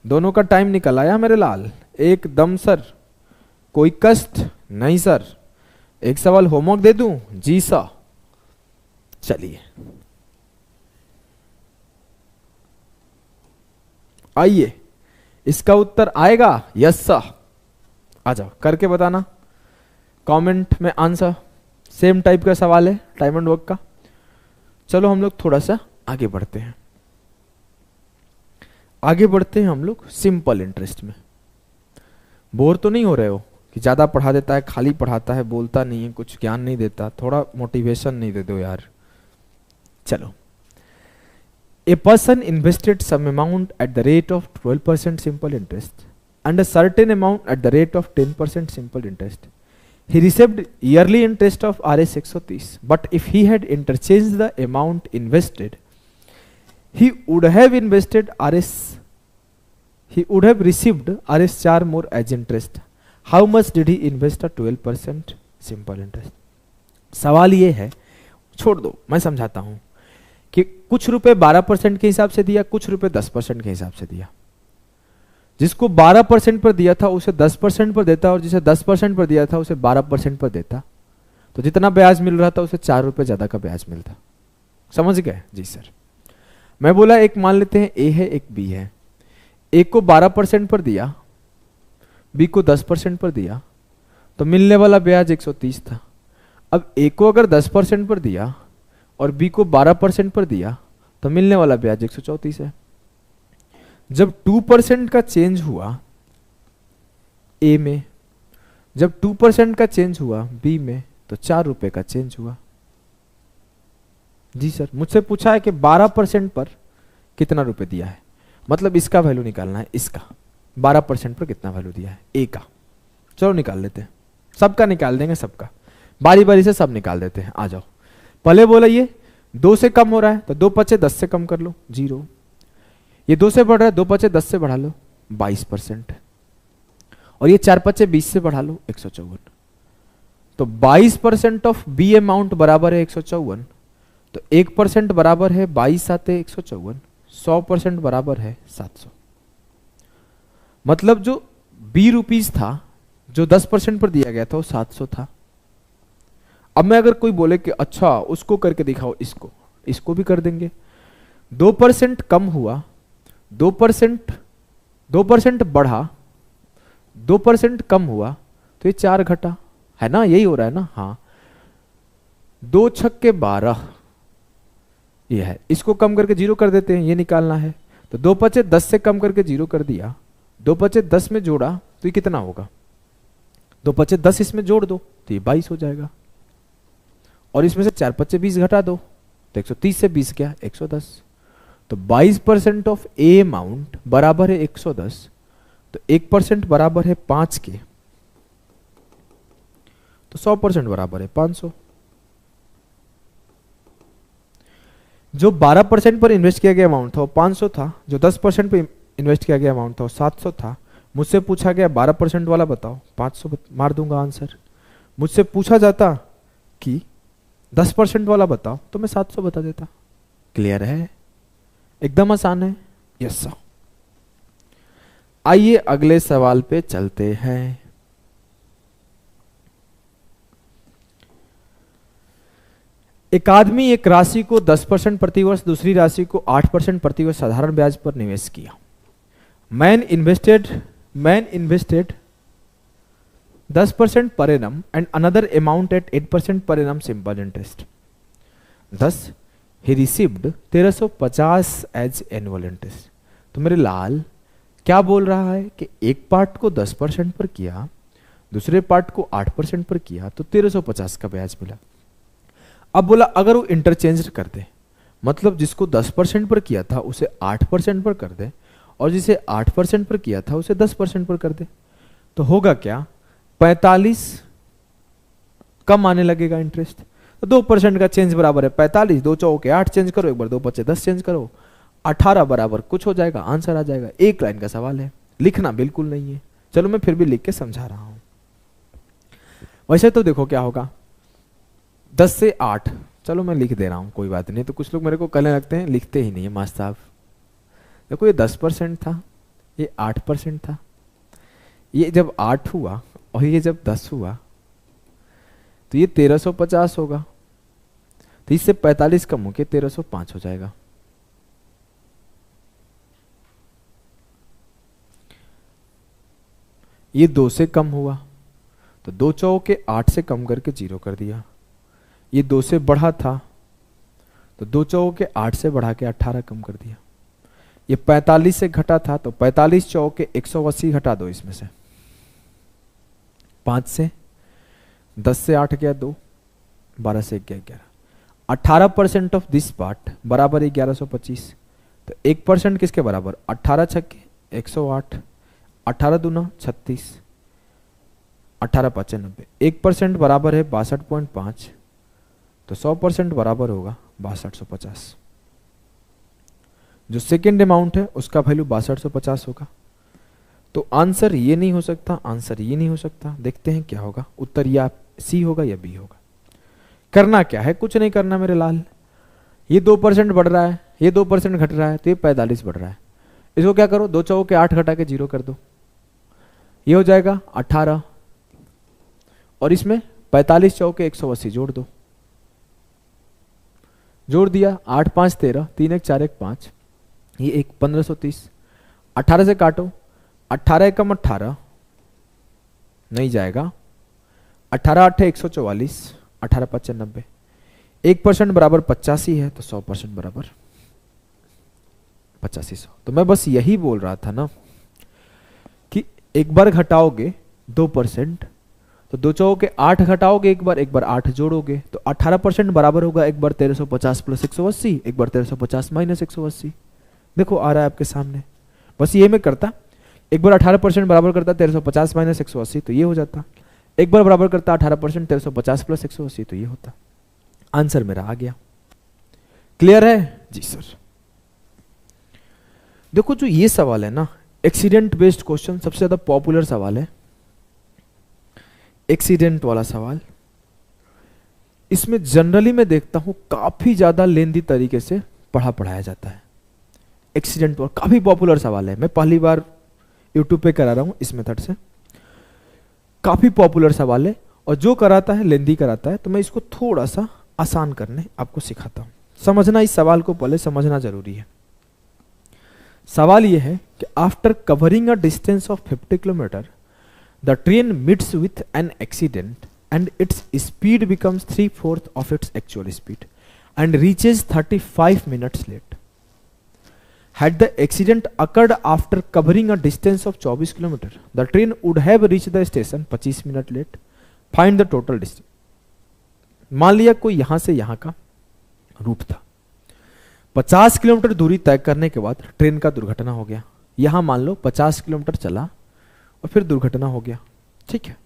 A: दोनों का टाइम निकल आया मेरे लाल एकदम। सर कोई कष्ट नहीं सर, एक सवाल होमवर्क दे दूं? जी सर। चलिए आइए, इसका उत्तर आएगा यस सर। आ जाओ करके बताना कमेंट में आंसर। सेम टाइप का सवाल है टाइम एंड वर्क का। चलो हम लोग थोड़ा सा आगे बढ़ते हैं। आगे बढ़ते हैं हम लोग सिंपल इंटरेस्ट में। बोर तो नहीं हो रहे हो कि ज्यादा पढ़ा देता है, खाली पढ़ाता है, बोलता नहीं है, कुछ ज्ञान नहीं देता, थोड़ा मोटिवेशन नहीं दे दो यार। चलो, a person invested some amount at the rate of 12% simple interest and a certain amount at the rate of 10% simple interest. He received yearly interest of Rs 630, but if he had interchanged the amount invested, he would have received Rs 4 more as interest. How much did he invest at 12% simple interest? सवाल ये है, छोड़ दो मैं समझाता हूं कि कुछ रुपए 12% के हिसाब से दिया, कुछ रुपए 10% के हिसाब से दिया। जिसको 12% पर दिया था उसे 10% पर देता, और जिसे 10% पर दिया था उसे 12% पर देता, तो जितना ब्याज मिल रहा था उसे 4 रुपए ज्यादा का ब्याज मिलता। समझ गए जी सर। मैं बोला एक मान लेते हैं ए है एक बी है, ए को 12% पर दिया, बी को 10% पर दिया, तो मिलने वाला ब्याज 130 था। अब ए को अगर 10% पर दिया और बी को 12% पर दिया तो मिलने वाला ब्याज 134 है। जब 2% का चेंज हुआ ए में, जब 2% का चेंज हुआ बी में, तो 4 रुपए का चेंज हुआ। जी सर, मुझसे पूछा है कि 12% पर कितना रुपए दिया है, मतलब इसका वैल्यू निकालना है, इसका 12% पर कितना वैल्यू दिया है ए का। चलो निकाल लेते हैं, सबका निकाल देंगे, सबका बारी बारी से सब निकाल देते हैं। आ जाओ, पहले बोला ये 2 से कम हो रहा है तो 2 पचे 10 से कम कर लो 0, ये 2 से बढ़ रहा है 2 पचे 10 से बढ़ा लो 22%, और ये 4 पचे 20 से बढ़ा लो 154। तो 22% ऑफ बी अमाउंट बराबर है 154, तो 1% बराबर है 22 आते 154, 100% बराबर है 700। मतलब जो बी रुपीज था, जो 10% पर दिया गया था वो 700 था। अब मैं अगर कोई बोले कि अच्छा उसको करके दिखाओ, इसको भी कर देंगे। 2% कम हुआ, 2% बढ़ा, 2% कम हुआ, तो ये 4 घटा, है ना, यही हो रहा है ना। हाँ, 2 छक्के 12 ये है, इसको कम करके 0 कर देते हैं, ये निकालना है। तो 2 पचे 10 से कम करके 0 कर दिया, 2 पचे 10 में जोड़ा तो ये कितना होगा, 2 पचे 10 इसमें जोड़ दो तो ये 22 हो जाएगा, और इसमें से 4 पचे 20 घटा दो तो 130 से 20 क्या 110। तो 22% ऑफ ए अमाउंट बराबर है 110, तो 1% बराबर है 5 के, तो 100% बराबर है 500। जो 12% पर इन्वेस्ट किया गया अमाउंट था वो 500 था, जो 10% पर इन्वेस्ट किया गया अमाउंट था वो 700 था। मुझसे पूछा गया 12% वाला बताओ, 500 मार दूंगा आंसर। मुझसे पूछा जाता कि 10% वाला बताओ तो मैं 700 बता देता। क्लियर है, एकदम आसान है। Yes sir. आइए अगले सवाल पे चलते हैं। एक आदमी एक राशि को 10% प्रतिवर्ष, दूसरी राशि को 8% प्रतिवर्ष साधारण ब्याज पर निवेश किया। Man invested 10% per annum and another amount at 8% per annum simple interest. Thus, he received 1350 as annual interest. तो मेरे लाल क्या बोल रहा है कि एक पार्ट को 10% पर किया, दूसरे पार्ट को 8% पर किया, तो 1350 का ब्याज मिला। अब बोला अगर वो इंटरचेंज कर दे, मतलब जिसको 10% पर किया था उसे 8% पर कर दे, और जिसे 8% पर किया था उसे 10% पर कर दे, तो होगा क्या, 45 कम आने लगेगा इंटरेस्ट। तो 2% का चेंज बराबर है 45, 2 चौके 8 चेंज करो, एक बार 2 पचे 10 चेंज करो, 18 बराबर कुछ हो जाएगा, आंसर आ जाएगा। एक लाइन का सवाल है, लिखना बिल्कुल नहीं है। चलो मैं फिर भी लिख के समझा रहा हूं। वैसे तो देखो क्या होगा, 10 से 8, चलो मैं लिख दे रहा हूं, कोई बात नहीं। तो कुछ लोग मेरे को कहने लगते हैं लिखते ही नहीं है मास्टर साहब। देखो ये 10% था, ये 8% था, ये जब 8 हुआ और ये जब 10 हुआ तो ये 1350 होगा, तो इससे 45 कम होके 1305 हो जाएगा। ये 2 से कम हुआ तो 2 चौके 8 से कम करके 0 कर दिया। ये 2 से बढ़ा था तो 2 चौके 8 से बढ़ा के 18 कम कर दिया। ये 45 से घटा था तो 45 चौके 180 घटा दो इसमें से, 5 से 10 से 8 गया 2, 12 से 11, 18% ऑफ दिस पार्ट बराबर 1125। तो 1% किसके बराबर, 18 छक्के 108, 18 दूना 36, 18 पाँचे 90, 1% बराबर है 62.5, तो 100% बराबर होगा 6250। जो सेकेंड अमाउंट है उसका वैल्यू 6250 होगा। तो आंसर ये नहीं हो सकता, आंसर ये नहीं हो सकता। देखते हैं क्या होगा, उत्तर या सी होगा या बी होगा। करना क्या है, कुछ नहीं करना मेरे लाल। ये 2% बढ़ रहा है, ये 2% घट रहा है, तो ये 45 बढ़ रहा है। इसको क्या करो, 2 चौके 8 घटा के 0 कर दो, ये हो जाएगा 18, और इसमें 45 चौके 180 जोड़ दो, जोड़ दिया, 8 5 13, 3 1 4 1 5, ये एक 1530। 18 से काटो, 18 एकम 18 नहीं जाएगा, 18 8 144, 18 5 90, 1% बराबर 85 है, तो 100% बराबर 8500। तो मैं बस यही बोल रहा था ना कि एक बार घटाओगे 2%, तो 2 चौके 8 घटाओगे, एक बार 8 जोड़ोगे, तो 18% बराबर होगा एक बार 1350 प्लस 180, एक बार 1350 माइनस 180। देखो आ रहा है आपके सामने। बस ये मैं करता, एक बार 18% बराबर करता 1350 माइनस 180, तो ये हो जाता। एक बार बराबर करता 18% 1350 प्लस 180, तो ये होता। आंसर मेरा आ गया। क्लियर है जी सर। देखो जो ये सवाल है ना, एक्सीडेंट बेस्ड क्वेश्चन, सबसे ज्यादा पॉपुलर सवाल है, एक्सीडेंट वाला सवाल। इसमें जनरली मैं देखता हूं काफी ज्यादा लेंदी तरीके से पढ़ाया जाता है। एक्सीडेंट और काफी पॉपुलर सवाल है, मैं पहली बार यूट्यूब पे करा रहा हूं इस मेथड से। काफी पॉपुलर सवाल है, और जो कराता है लेंदी कराता है, तो मैं इसको थोड़ा सा आसान करने आपको सिखाता हूं। समझना, इस सवाल को पहले समझना जरूरी है। सवाल यह है कि after covering a distance of 50 kilometre the train meets with an accident and its speed becomes 3/4 of its actual speed and reaches 35 minutes late. Had the accident occurred after covering a distance of 24 kilometre, the train would have reached the station 25 minute late. Find the total distance। मान लिया कोई यहां से यहां का root था, 50 kilometre दूरी तय करने के बाद ट्रेन का दुर्घटना हो गया। यहां मान लो 50 किलोमीटर चला और फिर दुर्घटना हो गया, ठीक है।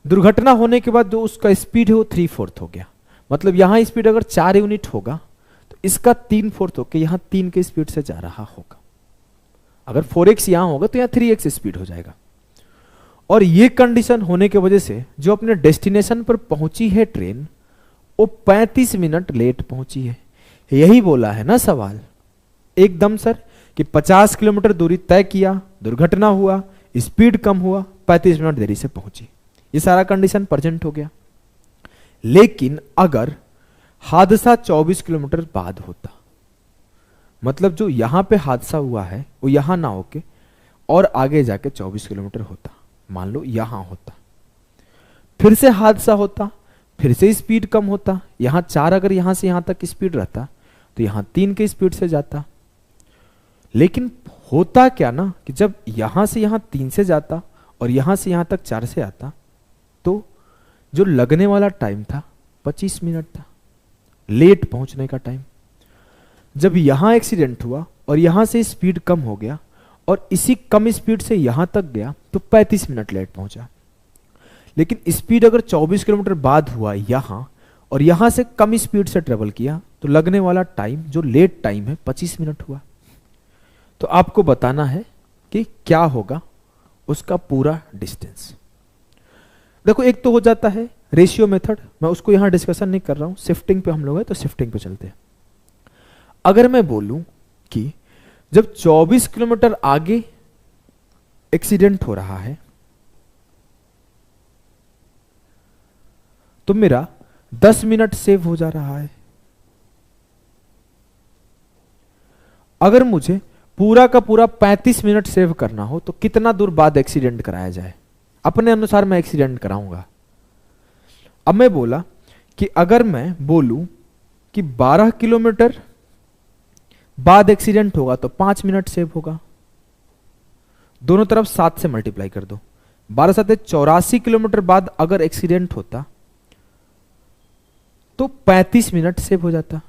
A: दुर्घटना होने के बाद जो उसका स्पीड है वो 3/4 हो गया। मतलब यहां स्पीड अगर 4 यूनिट होगा, इसका 3/4 होकर यहां 3 के स्पीड से जा रहा होगा। अगर 4x यहां होगा तो यहां 3x स्पीड हो जाएगा। और ये कंडीशन होने की वजह से जो अपने डेस्टिनेशन पर पहुंची है ट्रेन, वो 35 मिनट लेट पहुंची है। यही बोला है ना सवाल एकदम सर कि 50 किलोमीटर दूरी तय किया, दुर्घटना हुआ, स्पीड कम हुआ, 35 मिनट देरी से पहुंची। ये सारा कंडीशन प्रेजेंट हो गया। लेकिन अगर हादसा 24 किलोमीटर बाद होता, मतलब जो यहां पे हादसा हुआ है वो यहां ना होके और आगे जाके 24 किलोमीटर होता, मान लो यहां होता, फिर से हादसा होता, फिर से स्पीड कम होता। यहां 4 अगर यहां से यहां तक स्पीड रहता तो यहां 3 के स्पीड से जाता। लेकिन होता क्या ना कि जब यहां से यहां 3 से जाता और यहां से यहां तक 4 से आता, तो जो लगने वाला टाइम था 25 मिनट था, लेट पहुंचने का टाइम। जब यहां एक्सीडेंट हुआ और यहां से स्पीड कम हो गया और इसी कम स्पीड से यहां तक गया तो 35 मिनट लेट पहुंचा। लेकिन स्पीड अगर 24 किलोमीटर बाद हुआ यहां और यहां से कम स्पीड से ट्रेवल किया तो लगने वाला टाइम जो लेट टाइम है 25 मिनट हुआ। तो आपको बताना है कि क्या होगा उसका पूरा डिस्टेंस। देखो एक तो हो जाता है रेशियो मेथड, मैं उसको यहां डिस्कशन नहीं कर रहा हूं, शिफ्टिंग पे हम लोग हैं तो शिफ्टिंग पे चलते हैं। अगर मैं बोलूं कि जब 24 किलोमीटर आगे एक्सीडेंट हो रहा है तो मेरा 10 मिनट सेव हो जा रहा है। अगर मुझे पूरा का पूरा 35 मिनट सेव करना हो तो कितना दूर बाद एक्सीडेंट कराया जाए, अपने अनुसार मैं एक्सीडेंट कराऊंगा। अब मैं बोला कि अगर मैं बोलूं कि 12 किलोमीटर बाद एक्सीडेंट होगा तो 5 मिनट सेव होगा। दोनों तरफ 7 से मल्टीप्लाई कर दो, 12 7 84 किलोमीटर बाद अगर एक्सीडेंट होता तो 35 मिनट सेव हो जाता।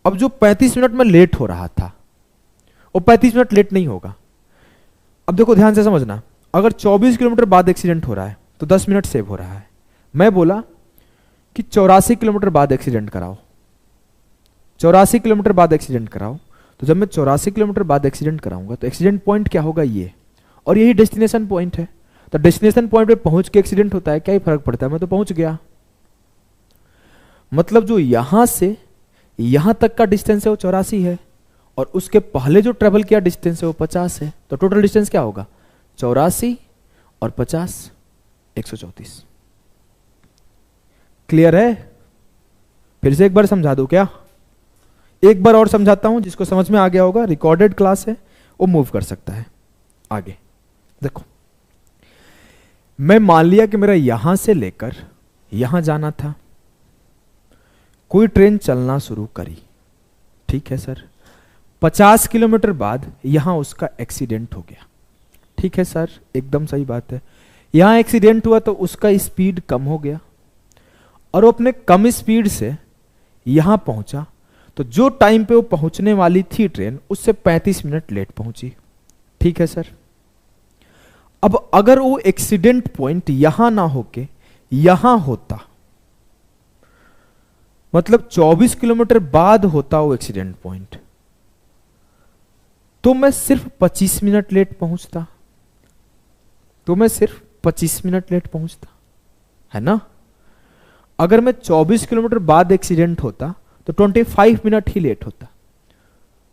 A: अब जो 35 मिनट में लेट हो रहा था वो 35 मिनट लेट नहीं होगा। अब देखो ध्यान से समझना, अगर 24 किलोमीटर बाद एक्सीडेंट हो रहा है तो 10 मिनट सेव हो रहा है। मैं बोला कि 84 किलोमीटर बाद एक्सीडेंट कराओ, 84 किलोमीटर बाद एक्सीडेंट कराओ। तो जब मैं 84 किलोमीटर बाद एक्सीडेंट कराऊंगा तो एक्सीडेंट पॉइंट क्या होगा ये, और यही डेस्टिनेशन पॉइंट है। तो डेस्टिनेशन पॉइंट पे पहुंच के एक्सीडेंट होता है, क्या ही फर्क पड़ता है, मैं तो पहुंच गया। मतलब जो यहां से यहां तक का डिस्टेंस है वो 84 है और उसके पहले जो ट्रेवल किया डिस्टेंस है वो 50 है। तो टोटल डिस्टेंस क्या होगा, 84 और 50 134। क्लियर है? फिर से एक बार समझा दूं क्या? एक बार और समझाता हूं, जिसको समझ में आ गया होगा, रिकॉर्डेड क्लास है, वो मूव कर सकता है आगे। देखो, मैं मान लिया कि मेरा यहां से लेकर यहां जाना था, कोई ट्रेन चलना शुरू करी, ठीक है सर, 50 किलोमीटर बाद यहां उसका एक्सीडेंट हो गया, ठीक है सर, एकदम सही बात है। यहां एक्सीडेंट हुआ तो उसका स्पीड कम हो गया, और वो अपने कम स्पीड से यहां पहुंचा, तो जो टाइम पे वो पहुंचने वाली थी ट्रेन, उससे 35 मिनट लेट पहुंची, ठीक है सर। अब अगर वो एक्सीडेंट पॉइंट यहां ना होके यहां होता, मतलब 24 किलोमीटर बाद होता वो एक्सीडेंट पॉइंट, तो मैं सिर्फ 25 मिनट लेट पहुंचता, है ना। अगर मैं 24 किलोमीटर बाद एक्सीडेंट होता तो 25 मिनट ही लेट होता।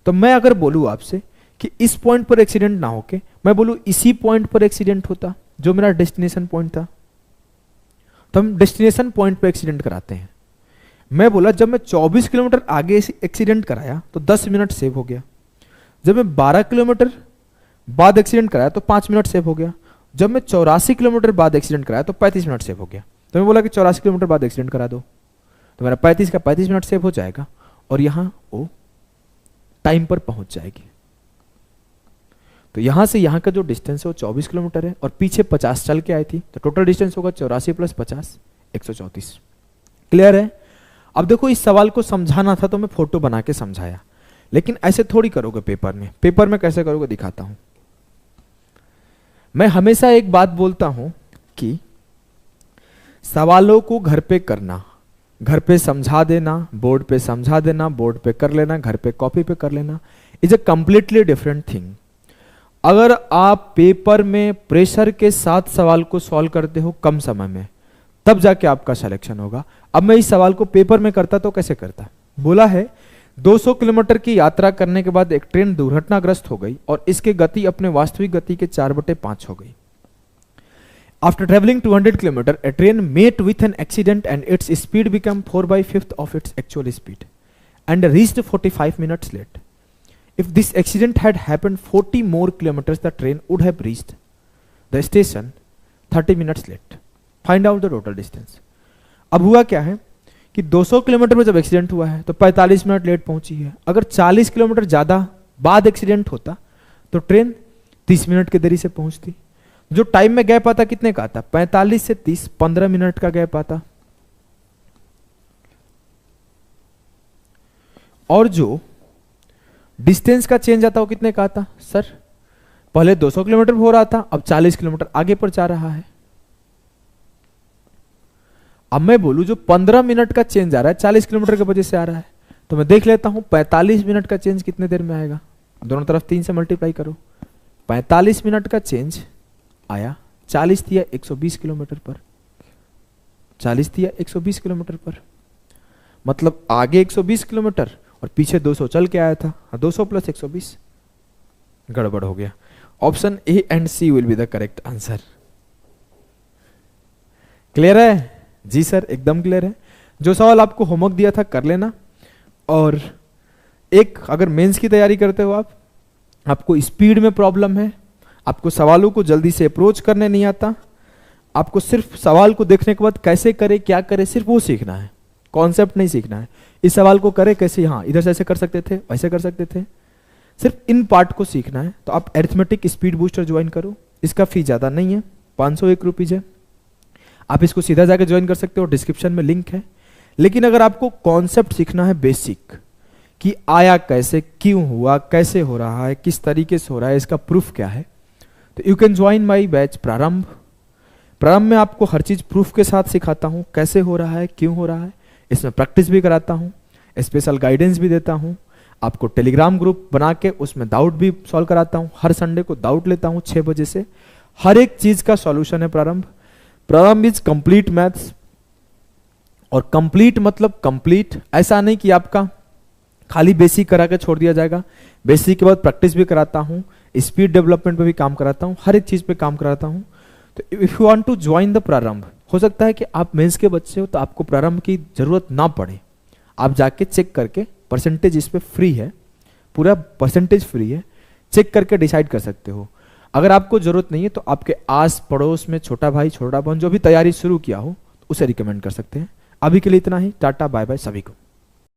A: तो मैं अगर बोलूं आपसे कि इस पॉइंट पर एक्सीडेंट ना होके मैं बोलूं इसी पॉइंट पर एक्सीडेंट होता, जो मेरा डेस्टिनेशन पॉइंट था, तो हम डेस्टिनेशन पॉइंट पर एक्सीडेंट कराते हैं। मैं बोला जब मैं 24 किलोमीटर आगे एक्सीडेंट कराया तो 10 मिनट सेव हो गया, जब मैं 12 किलोमीटर बाद एक्सीडेंट कराया तो 5 मिनट सेव हो गया, जब मैं 84 किलोमीटर बाद एक्सीडेंट कराया तो 35 मिनट सेव हो गया। तो मैं बोला कि 84 किलोमीटर बाद एक्सीडेंट करा दो, तो मेरा 35 का 35 मिनट सेव हो जाएगा, और यहां वो टाइम पर पहुंच जाएगी। तो यहां से यहां का जो डिस्टेंस है वो 24 किलोमीटर है, और पीछे 50 चल के आई थी, तो टोटल डिस्टेंस होगा 84 प्लस 50 134। क्लियर है। अब देखो, इस सवाल को समझाना था तो मैं फोटो बना के समझाया, लेकिन ऐसे थोड़ी करोगे पेपर में। पेपर में कैसे करोगे दिखाता हूं। मैं हमेशा एक बात बोलता हूं कि सवालों को घर पे करना, घर पे समझा देना, बोर्ड पे समझा देना, बोर्ड पे कर लेना, घर पे कॉपी पे कर लेना, is a completely different thing. अगर आप पेपर में प्रेशर के साथ सवाल को सॉल्व करते हो कम समय में, तब जाके आपका सिलेक्शन होगा। अब मैं इस सवाल को पेपर में करता तो कैसे करता। बोला है 200 किलोमीटर की यात्रा करने के बाद एक ट्रेन दुर्घटनाग्रस्त हो गई और इसकी गति अपने वास्तविक गति के 4/5 हो गई। After traveling 200 kilometers, a train met with an accident and its speed became 4/5 of its actual speed and reached 45 minutes late. If this accident had happened 40 more kilometers, the train would have reached the station 30 minutes late. Find out the total distance. अब हुआ क्या है कि 200 kilometre में जब accident हुआ है तो 45 मिनट लेट पहुंची है। अगर 40 किलोमीटर ज्यादा बाद एक्सीडेंट होता तो ट्रेन 30 मिनट की देरी से पहुंचती। जो टाइम में गैप आता कितने का आता, 45 से 30, 15 मिनट का गैप आता। और जो डिस्टेंस का चेंज आता वो कितने का आता, सर पहले 200 किलोमीटर हो रहा था, अब 40 किलोमीटर आगे पर जा रहा है। अब मैं बोलूं जो 15 मिनट का चेंज आ रहा है 40 किलोमीटर की वजह से आ रहा है, तो मैं देख लेता हूं 45 मिनट का चेंज कितने देर में आएगा। दोनों तरफ 3 से मल्टीप्लाई करो, 45 मिनट का चेंज आया 40 दिया 120 किलोमीटर पर, 40 दिया 120 किलोमीटर पर, मतलब आगे 120 किलोमीटर और पीछे 200 चल के आया था। 200 प्लस 120 गड़बड़ हो गया। Option A and C will be the correct answer. Clear है जी सर, एकदम क्लियर है। जो सवाल आपको होमवर्क दिया था कर लेना। और एक, अगर मेंस की तैयारी करते हो आपको स्पीड में प्रॉब्लम है, आपको सवालों को जल्दी से अप्रोच करने नहीं आता, आपको सिर्फ सवाल को देखने के बाद कैसे करे क्या करे सिर्फ वो सीखना है, कॉन्सेप्ट नहीं सीखना है। इस सवाल को करे कैसे, हाँ इधर से ऐसे कर सकते थे वैसे कर सकते थे, सिर्फ इन पार्ट को सीखना है। तो आप अरिथमेटिक स्पीड बूस्टर ज्वाइन करो, इसका फी ज़्यादा नहीं है, 501 रुपीज़ है। आप इसको सीधा जाकर ज्वाइन कर सकते हो, डिस्क्रिप्शन में लिंक है। लेकिन अगर आपको कॉन्सेप्ट सीखना है बेसिक, कि आया कैसे, क्यों हुआ, कैसे हो रहा है, किस तरीके से हो रहा है, इसका प्रूफ क्या है, तो you can join my batch प्रारंभ। प्रारंभ में आपको हर चीज प्रूफ के साथ सिखाता हूं, कैसे हो रहा है, क्यों हो रहा है, इसमें प्रैक्टिस भी कराता हूं, स्पेशल गाइडेंस भी देता हूं। आपको टेलीग्राम ग्रुप बना के उसमें डाउट भी सॉल्व कराता हूं। हर संडे को डाउट लेता हूं 6 बजे से। हर एक चीज का सॉल्यूशन है प्रारंभ। प्रारंभ इज कंप्लीट मैथ्स, और कंप्लीट मतलब कंप्लीट, ऐसा नहीं कि आपका खाली बेसिक करा के छोड़ दिया जाएगा। बेसिक के बाद प्रैक्टिस भी कराता हूं, स्पीड डेवलपमेंट पे भी काम कराता हूं, हर एक चीज पे काम कराता हूं। तो if you want to join the Prarambh, हो सकता है कि आप मेंस के बच्चे हो तो आपको प्रारंभ की जरूरत ना पड़े, आप जाके चेक करके परसेंटेज इस पे फ्री है, पूरा परसेंटेज फ्री है, चेक करके डिसाइड कर सकते हो। अगर आपको जरूरत नहीं है तो आपके आस पड़ोस में छोटा भाई छोटा बहन जो भी तैयारी शुरू किया हो उसे रिकमेंड कर सकते हैं। अभी के लिए इतना ही, टाटा बाय बाय सभी को।